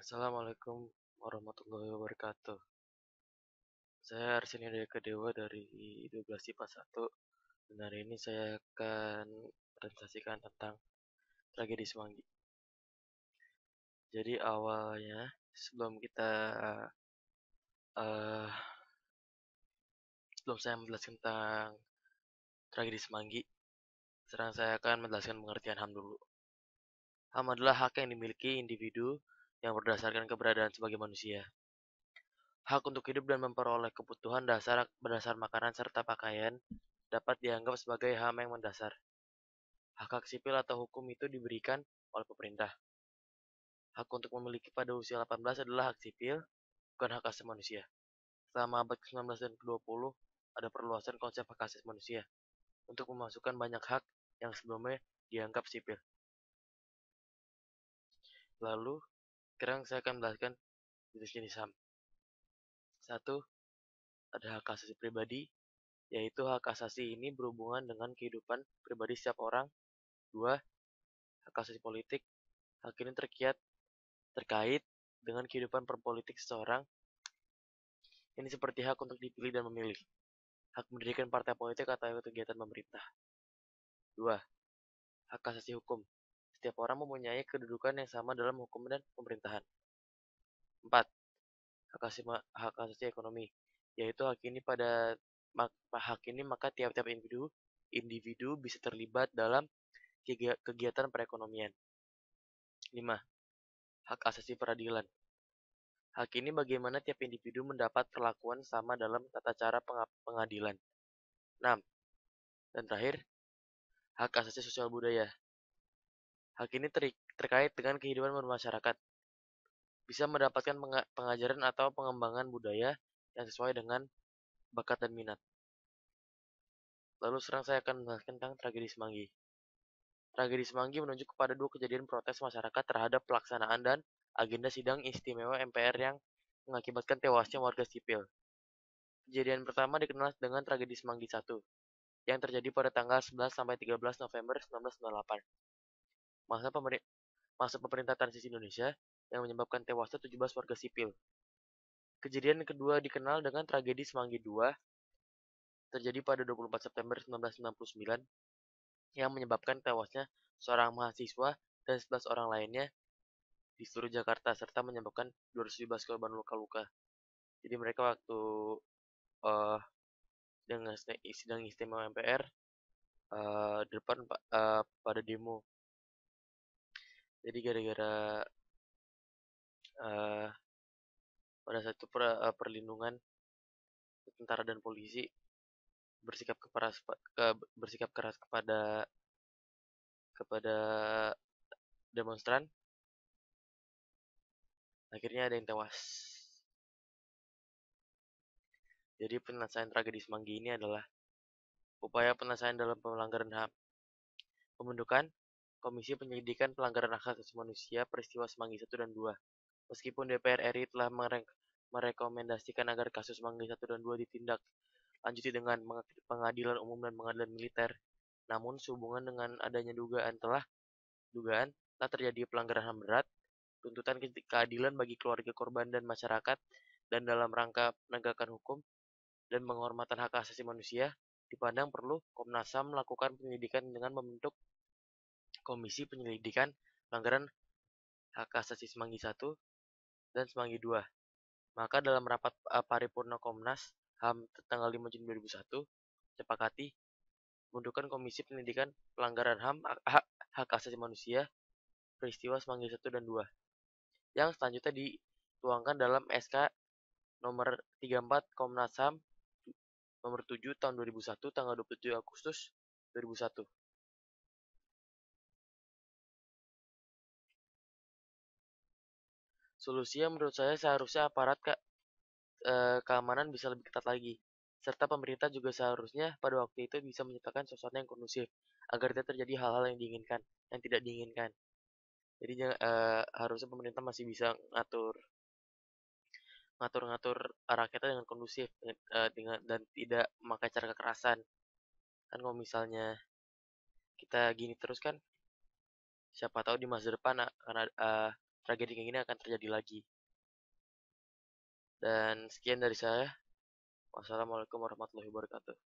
Assalamualaikum warahmatullahi wabarakatuh. Saya Arsenio Deka Dewa dari 12 IPA 1 dan hari ini saya akan presentasikan tentang tragedi Semanggi. Jadi awalnya eh, sebelum saya menjelaskan tentang tragedi Semanggi, sekarang saya akan menjelaskan pengertian HAM dulu. HAM adalah hak yang dimiliki individu yang berdasarkan keberadaan sebagai manusia. Hak untuk hidup dan memperoleh kebutuhan dasar berdasar makanan serta pakaian dapat dianggap sebagai HAM yang mendasar. Hak-hak sipil atau hukum itu diberikan oleh pemerintah. Hak untuk memiliki pada usia 18 adalah hak sipil, bukan hak asasi manusia. Selama abad ke-19 dan ke-20, ada perluasan konsep hak asasi manusia untuk memasukkan banyak hak yang sebelumnya dianggap sipil. Lalu, sekarang saya akan menjelaskan jenis-jenis HAM. 1. Ada hak asasi pribadi, yaitu hak asasi ini berhubungan dengan kehidupan pribadi setiap orang. 2. Hak asasi politik, hak ini terkait dengan kehidupan perpolitik seseorang. Ini seperti hak untuk dipilih dan memilih, hak mendirikan partai politik atau kegiatan pemerintah. 2. Hak asasi hukum. Setiap orang mempunyai kedudukan yang sama dalam hukum dan pemerintahan. 4. Hak asasi ekonomi, yaitu hak ini maka tiap-tiap individu bisa terlibat dalam kegiatan perekonomian. 5. Hak asasi peradilan. Hak ini bagaimana tiap individu mendapat perlakuan sama dalam tata cara pengadilan. 6. Dan terakhir, hak asasi sosial budaya. Hak ini terkait dengan kehidupan bermasyarakat. Bisa mendapatkan pengajaran atau pengembangan budaya yang sesuai dengan bakat dan minat. Lalu sekarang saya akan menjelaskan tentang tragedi Semanggi. Tragedi Semanggi menunjuk kepada dua kejadian protes masyarakat terhadap pelaksanaan dan agenda sidang istimewa MPR yang mengakibatkan tewasnya warga sipil. Kejadian pertama dikenal dengan tragedi Semanggi 1, yang terjadi pada tanggal 11 sampai 13 November 1998. Masa pemerintah transisi Indonesia yang menyebabkan tewasnya 17 warga sipil. Kejadian kedua dikenal dengan tragedi Semanggi II, terjadi pada 24 September 1999, yang menyebabkan tewasnya seorang mahasiswa dan 11 orang lainnya di seluruh Jakarta, serta menyebabkan 217 korban luka-luka. Jadi mereka waktu uh, dengan sidang istimewa MPR di depan pada demo. Jadi gara-gara uh, pada saat itu perlindungan tentara dan polisi bersikap keras kepada demonstran, akhirnya ada yang tewas. Jadi penyelesaian tragedi Semanggi ini adalah upaya penyelesaian dalam pelanggaran HAM. Pembentukan Komisi Penyelidikan Pelanggaran Hak Asasi Manusia peristiwa Semanggi 1 dan 2. Meskipun DPR RI telah merekomendasikan agar kasus Semanggi 1 dan 2 ditindak lanjuti dengan pengadilan umum dan pengadilan militer, namun sehubungan dengan adanya dugaan telah terjadi pelanggaran HAM berat, tuntutan keadilan bagi keluarga korban dan masyarakat, dan dalam rangka penegakan hukum dan penghormatan hak asasi manusia, dipandang perlu Komnas HAM melakukan penyelidikan dengan membentuk Komisi Penyelidikan Pelanggaran Hak Asasi Semanggi 1 dan Semanggi 2. Maka dalam rapat paripurna Komnas HAM tanggal 5 Juni 2001, sepakati pembentukan Komisi Penyelidikan Pelanggaran HAM Hak Asasi Manusia peristiwa Semanggi 1 dan 2, yang selanjutnya dituangkan dalam SK nomor 34 Komnas HAM nomor 7 tahun 2001 tanggal 27 Agustus 2001. Solusinya menurut saya seharusnya aparat keamanan bisa lebih ketat lagi, serta pemerintah juga seharusnya pada waktu itu bisa menciptakan suasana yang kondusif agar tidak terjadi hal-hal yang tidak diinginkan. Jadi harusnya pemerintah masih bisa ngatur rakyatnya dengan kondusif, dan tidak memakai cara kekerasan. Kan kalau misalnya kita gini terus kan, siapa tahu di masa depan akan tragedi kayak gini akan terjadi lagi. Dan sekian dari saya. Wassalamualaikum warahmatullahi wabarakatuh.